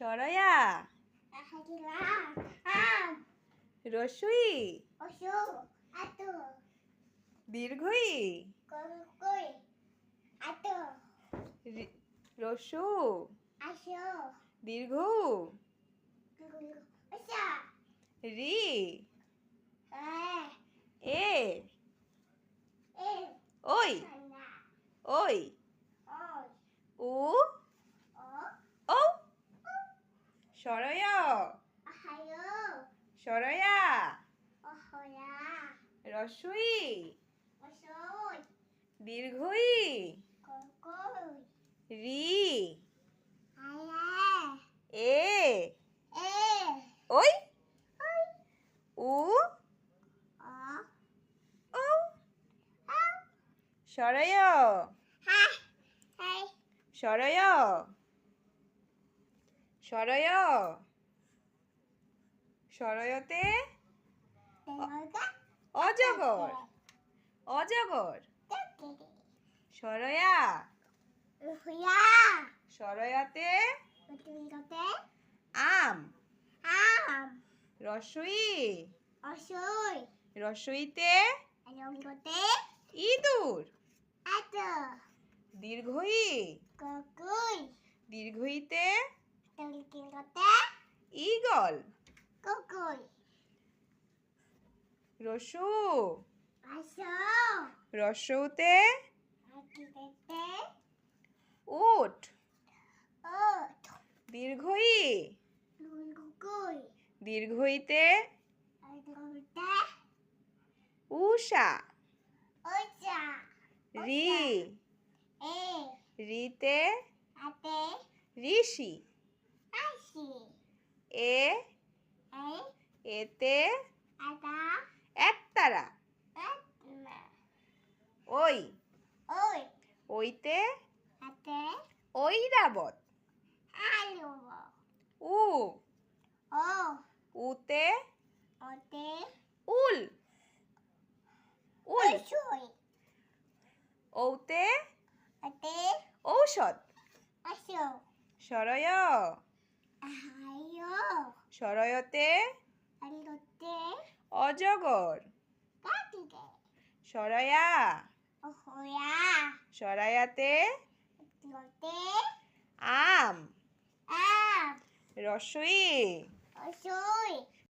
সরয়া রস্যই দীর্ঘই রস্যু দীর্ঘ রি এ ওই ওই উ ও সরয়া সরয়া রস্যই দীর্ঘই রি এ ওই উ ও সরয় সরয় সরয় সরয়তে অজগর অজগর সরয়া সরয়াতে আম রস্যই রস্যইতে ইঁদুর দীর্ঘই দীর্ঘইতে ঈগল রস্যু রস্যউতে উট দীর্ঘই দীর্ঘইতে উষা রি রিতে ঋষি এ এতে একতারা ওই ওইতে ঐরাবত উ উতে উল উল ঔতে ঔষধ সরয় সরয়তে অজগর সরয়া সরায়াতে আম রস্যই